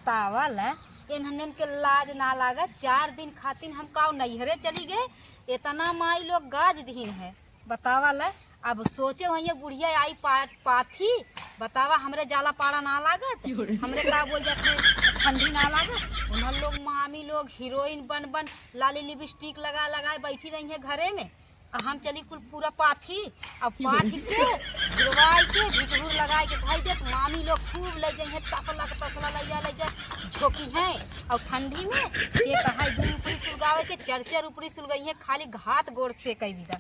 बतावा ला इन्हन के लाज ना लागा। 4 दिन खातिर हम काव नैहरे चली गए, इतना माई लोग गाज दीन है। बतावा ला अब सोचे वही बुढ़िया आई पाथी। बतावा हमरे जाला पाड़ा ना लागत, हमरे का बोल जाते ठंडी ना लागत। उन लोग मामी लोग हीरोइन बन बन लाली लिपस्टिक लगा लगाए बैठी रही है घरे में। हम चली कुल पूरा पाथी। अब पाथी के गिरवाई के भिटूर लगाए के धाई दे मामी लोग खूब ले जाए तसला ले जा झोंकी है। और ठंडी में ये कहा दूर ऊपरी सुलगावे के चरचर ऊपरी सुलगई है, खाली घात गोड़ से कई विदा।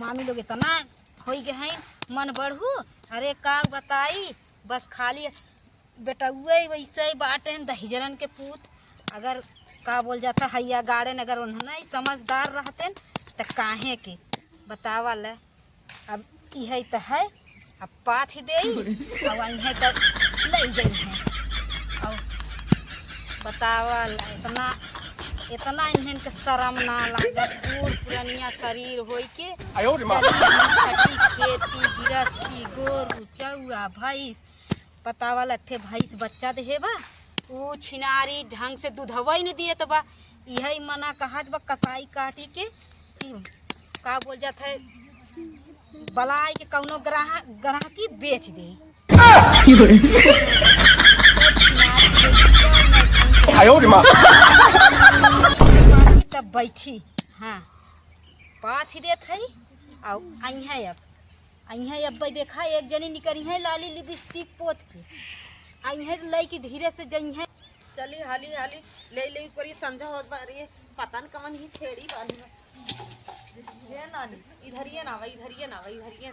मामी लोग इतना हो गए हैं मन बढ़ू। अरे का बताई बस खाली बेटुए वैसे बाटे दहिजरन के पूत। अगर का बोल जाता हैया गार्डन अगर उन्होंने समझदार रहते तो काहे के बतावा ला। अब यही तो है, अब पाथ दे अब अहे तो ले जाइए। और बतावा ला इतना इन्हन के शर्म ना लागत। बूढ़ पुरानिया शरीर हो के खेती गिरस्ती गोरू चौआ भैंस। बतावा लट्ठे भैंस बच्चा देबा वो छिनारी ढंग से दूधवा ही नहीं दिए तो बा। यही मना कहा बा कसाई काटी के का बोल जाता है बलाई के कौनो ग्राहकी बेच दे। तब बैठी हाँ पाथ ही देत है। और अब देखा एक जनी निकली है लाली लिपस्टिक पोत के अहे लई की धीरे से जई है। चली हाली हाली ले करी समझा होत बारी है पता न कौन ही छेड़ी बानी है नानी। इधरिए ना इधरिए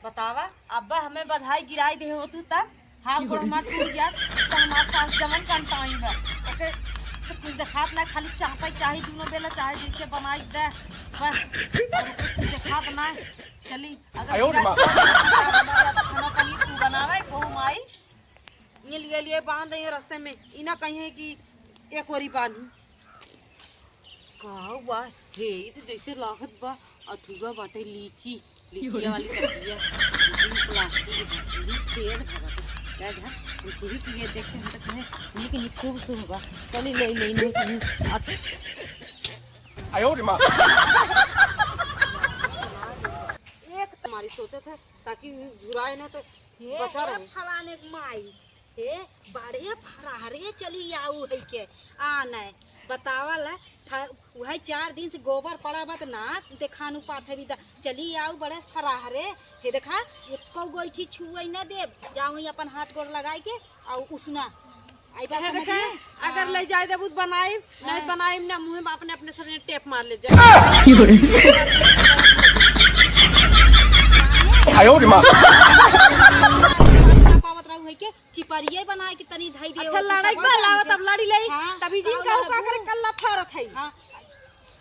बतावा अब्बा हमें बधाई गिराई दे हो तू तब हाथ गोड़ हमार टूट जात तो हमार सास जमन कान पाई बा ओके तो कुछ देखात ना खाली चाहता चाहे दोनों बेला चाहे जैसे बनाई दे बस कुछ देखात ना। चली अगर खाना पनीर तू बनावे को माई ये लिए बांध दे रास्ते में इना कहीं कि एक ओरी बांधी का बा हे तो जैसे लागत बा अथुआ बाटे लीची वाली कटिया प्लास्टिक की छेड़ भरत क्या जा उचरी पिए देखते हम तो कहे लेकिन शुभ बा चली ले नहीं आयो रे मां एक तुम्हारी सोचत है ताकि झुराए ना तो बचा रहे फलाने माई हे बड़े फरारे चली आऊ है के आने बतावा ला वही 4 दिन से गोबर पड़ा बा तो ना देखानु पाथे भी चली आऊ बड़े फरारे हे देखा एको गोइठी छुई ना दे जाऊ ही अपन हाथ गोड़ लगाए के और उसना आई बात समझ में। अगर ले जाए देबू बनाई नहीं बनाई ना मुंह में अपने अपने सर टेप मार ले जाए आयो रे मां के चिपरिये बनाए के तनी धई दे। अच्छा लड़ाई बा लावत अब लड़ी ले तभी जिन कहू का करे कल्ला फरत है। हां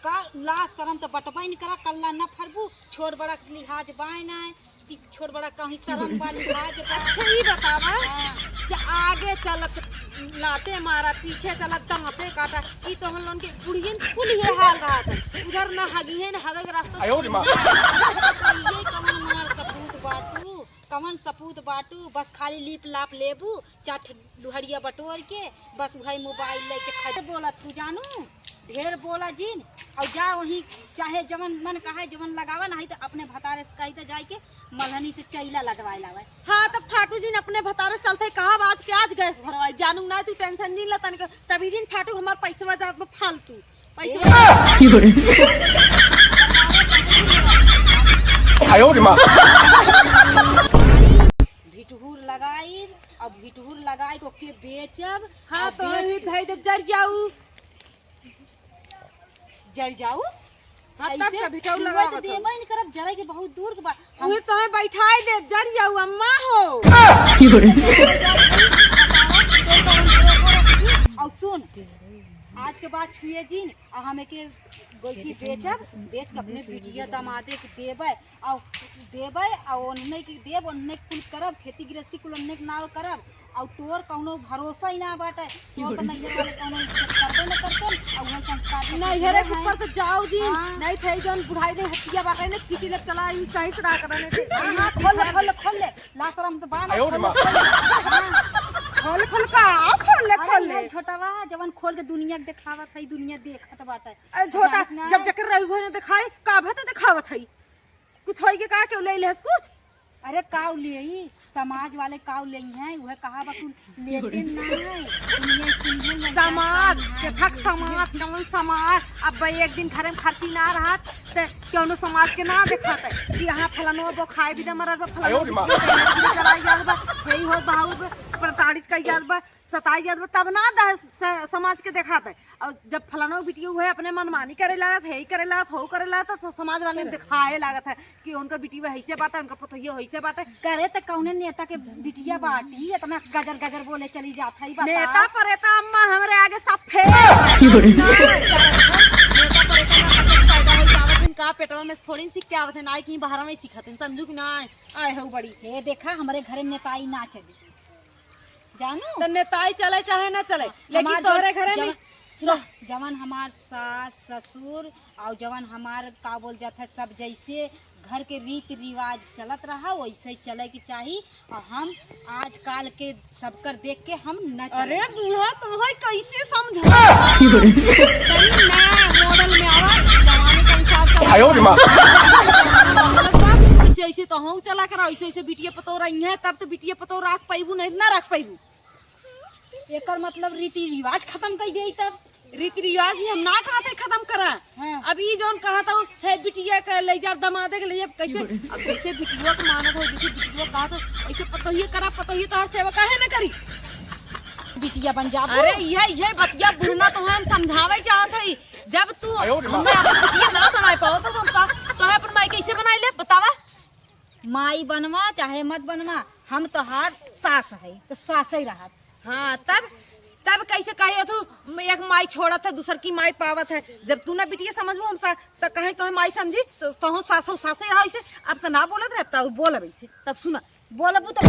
का ला शर्म तो बटबाई नहीं करा कल्ला न फरबू छोड़ बड़ा लिहाज बाय ना छोड़ बड़ा कहीं शर्म बा लिहाज बा। अच्छा ये बतावा जे आगे चलत लाते मारा पीछे चलत दांते काटा ई तो हम लोगन के बुढ़ियन कुल ये हाल रहा था उधर ना हगी है ना हगे के रास्ता आयो रे मां ये कमन मार कमन सपूत बाटू बस खाली लीप लाप लेबू चाट लुहरिया बटोर के बस भाई मोबाइल लेके खाते बोला तू जानू ढेर बोला जिन और जा वही चाहे जवन मन कहे जवन लगावा नहीं तो अपने भतारे से कही तो जाए के मलहनी से चैला लटवाए लावे। हाँ तो फाटू जिन अपने भतारे से चलते कहा आज के आज गैस भरवाई जानू ना तू टेंशन नहीं लेता नहीं तभी जिन फाटू हमार पैसा जात फालतू पैसा आयो रे मां भिटहूर लगाई अब भिटहूर लगाई को के बेचब। हाँ तो भाई जब जर जाऊ जर जाऊ हाँ तब का भिटहूर लगा तो देबे नहीं करब जरे के बहुत दूर के बा हम तो है बैठाई दे जर जाऊ अम्मा हो। और सुन आज के बाद छुए जिन और हमें के गोइठी बेचब बेच के अपने वीडियो दमादे के देबे और उन्हें के देब उन्हें कुल करब खेती गृहस्थी कुल उन्हें नाव करब और तोर कौनो भरोसा ही ना बाटे तोर तो नहीं वाले कौनो करबे न करते और वह संस्कार नहीं हेरे ऊपर तो जाओ जी नहीं थे जन बुढ़ाई दे हटिया बाटे ने खींची ले चला ई सही से करने से। हां खोल ले ला शरम तो बाना आयो रे मां खोल का खोल ले खोल ले। छोटावा जवन खोल के दुनिया के दिखावत है, दुनिया देखत बाटे। अरे छोटा जानिक ना जब जकर रही हो दिखाई का भत दिखावत है कुछ होई के का क्यों ले लेस कुछ। अरे काउ ले समाज वाले काउ ले हैं, वह कहा बा तू लेते ना है दुनिया सुनिए ना समाज के थक समाज कौन समाज। अब एक दिन घर में खर्ची ना रहा तो क्यों समाज के ना दिखाते कि यहाँ फलानो वो खाए भी दे मरद बा फलानो चलाई याद बा यही हो बाहु प्रताड़ित का याद बा सताई याद बा तब ना समाज के दिखाते। और जब फलानो बिटियो हुए अपने मनमानी करे लागत है करे लागत हो करे लागत तो समाज वाले दिखाए लागत है कि उनका बिटिया ऐसे बाटे उनका पतोहिया ऐसे बाटे। करे तो कौने नेता के बिटिया बाटी इतना गजर गजर बोले चली जात है। नेता परेता अम्मा हमरे आगे सब फेल का पेटवा में थोड़ी सीख के आवत है ना कि बाहर में सीखत है समझू कि ना आए हो बड़ी। ये देखा हमारे घरे नेताई ना चली जानू तो नेताई चले चाहे ना चले लेकिन तोहरे घरे में जवन हमार सास ससुर और जवन हमार का बोल जाता है सब जैसे घर के रीति रिवाज चलत रहा वैसे ही चले की चाहिए। और हम आजकल के सबकर देख के हम न चले। अरे बूढ़ा तुम कैसे समझा मॉडल में आवा जमाने के अनुसार ऐसे ऐसे तो हम चला करा ऐसे ऐसे बिटिया पतो रही है तब तो बिटिया पतो रख पाइबू नहीं ना रख पाइबू। एकर मतलब रीति रिवाज खत्म कर गई तब रीति रिवाज ही हम ना कहते खत्म करा। हाँ। अभी जोन कहा था है बिटिया का ले जा दमादे के लिए कैसे अब जैसे बिटिया को मानत हो जैसे बिटिया कहा तो ऐसे पतोहिए करा पतोहिए तो हर सेवा काहे न करी बिटिया बन जा। अरे ये बतिया बुढ़ना तो हम समझावे चाहत है जब तू हमें अपन बिटिया ना बनाए पाओ तो हम तो है पर माई कैसे बनाई ले बतावा। माई बनवा चाहे मत बनवा हम तो हार सास है तो सास ही रहा। हाँ तब कैसे कहे तू एक माई छोड़त है दूसर की माई पावत है जब तू ना बिटिया समझबू हम तो कहे तो माई समझी तो सासो सासे रहा ऐसे अब तो ना बोलत रहे तब बोल ऐसे तब सुना बोलबू तो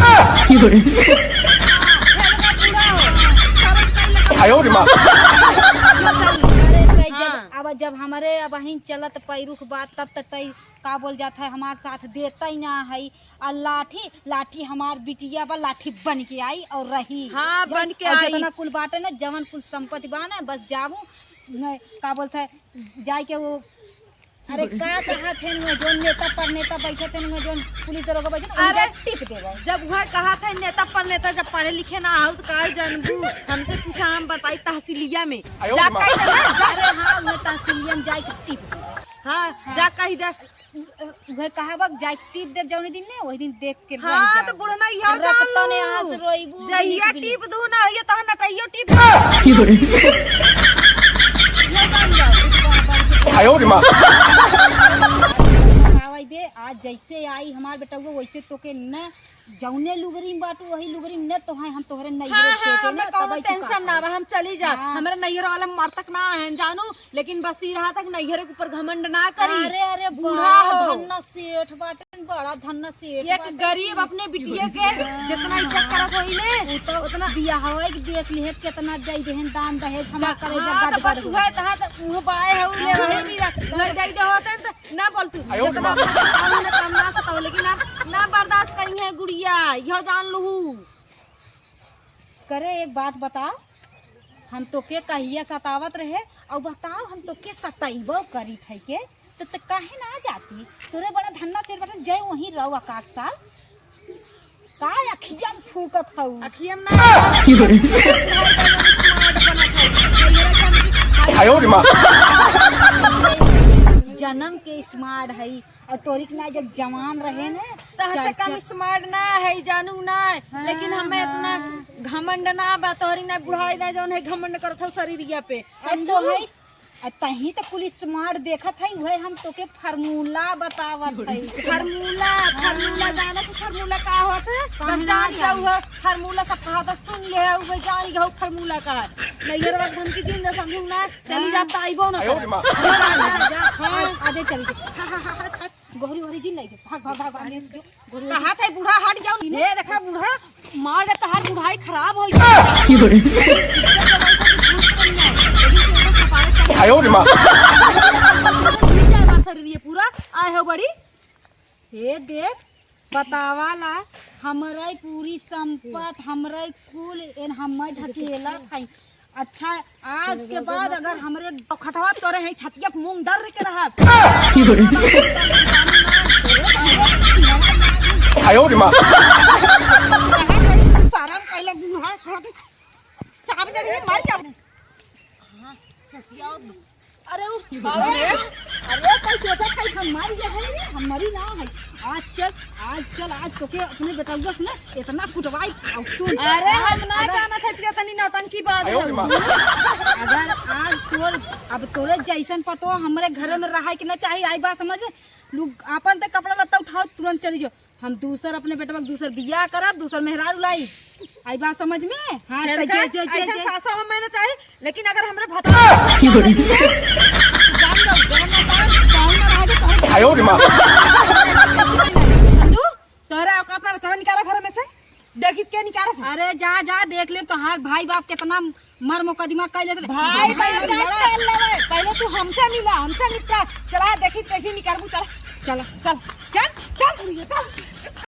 अब जब हमारे बहन चलत पैरुख बात तब तक तई का बोल जाता है हमारे साथ देता ही ना है। और लाठी हमार बिटिया बा लाठी बन के आई और रही। हाँ बन के आई जितना कुल बाटे ना जवन कुल संपत्ति बा ना बस जाबू का बोलता है जाए के वो अरे का कहा थे जो नेता पर नेता बैठे थे जो पुलिस दरोगा बैठे अरे टिप देगा जब वह कहा था नेता पर नेता जब पढ़े लिखे ना हो तो काल जानबू हमसे पूछा हम बताई तहसीलिया में जा कही दे अरे हाँ उन्हें तहसीलिया में जाए के टिप देगा। हाँ जा कही दे वह कहा बक जाए टिप दे जौने दिन ने वही दिन देख के हाँ तो बुढ़ना यह रखता ने आस रोईबू जहिया टिप दू ना होइए तो नटाइयो टिप दे आज जैसे आई हमार बेटा वैसे तो के न जौने लुगरी बाटू वही लुगरी न तो है हम तोहरे नहीं टेंशन ना हम चली जा हमारे नैहर वाले मरतक ना है जानू लेकिन बस ही रहा तक नैहर के ऊपर घमंड ना करी। अरे बूढ़ा धन्ना सेठ बाटे बड़ा धन्ना सेठ एक गरीब अपने बिटिया के जितना इज्जत करत होई ने तो उतना बिया हवा के देख लिहे कितना दई देहन दान दहेज हमार करे जब बस हुए तहा तो मुंह बाए है ले वही भी लग जाई जो होते तो ना बोल तू जितना काम ना सताओ लेकिन ना बर्दाश्त करी है गुड़िया यह जान लूं। करे एक बात बता हम तो के कहिया सतावत रहे और बताओ हम तो के सताइबो करी थे के तो काहे ना जाती तोरे बड़ा धन्ना सेठ बटन जय वहीं रहो काक साल का अखिया में फूकत हऊ अखिया में जन्म के स्मार्ट है और तोरी के ना जब जवान रहे ने तहसे कम स्मार्ट ना है जानू ना लेकिन हमें इतना घमंड ना बा तोहरी ना बुढ़ाई ना जौन है घमंड करत हो शरीरिया पे समझो है तही तो पुलिस स्मार्ट देखत है वह हम तो के फार्मूला बतावत है। फार्मूला जाने तो फार्मूला का होता है बस जान गयो फार्मूला सब कहा तो सुन ले है वो जान गयो फार्मूला का है नैहर वक्त हम की दिन समझू ना चली जाता आइबो ना हां आधे चल के गोरी गोरी जिन ले भाग भाग भाग गोरी कहा था बूढ़ा हट जाओ ये देखा बूढ़ा मार दे तहार बुढ़ाई खराब हो जाए पूरा आए हो बड़ी हे देख बतावाला हमारा पूरी संपत्ति हमारा कुल इन हम ढकेला खाई। अच्छा आज के बाद अगर हमरे खटवा तोरे है छतिया पे मुंह डर के रहा 哎呦我的妈！ सारा पहले हां खड़ा चाबी दे मार के हां ससिया अरे उठ अरे कोई सोचा था हमारी है हमारी ना है। आज चल आज तोके अपने बेटौगस ना इतना कुटवाई और सुन अरे हम ना जाना था कि तनी नौटंकी बात 哎呦我的妈！ अगर आज अब तोरे जैसन पतो हमरे घर में रहा कि ना चाहिए आई बात समझ लोग अपन ते कपड़ा लत्ता उठाओ तुरंत चली जाओ। हम दूसर अपने बेटवा दूसर बियाह करब दूसर मेहरारू लाई आई बात समझ में। हाँ तो ऐसा सासा हम मैंने चाहे लेकिन अगर हमरे भता 哎呦我的妈！ तोहरा औकात ना बचावा निकाला घर में से देखी क्या निकाला अरे जा देख ले तो हर भाई बाप कितना मर मुकदमा कैले भाई पहले तू हमसे मिला हमसे निपटा चला देखी कैसे निकालबू चल चल चल चल चल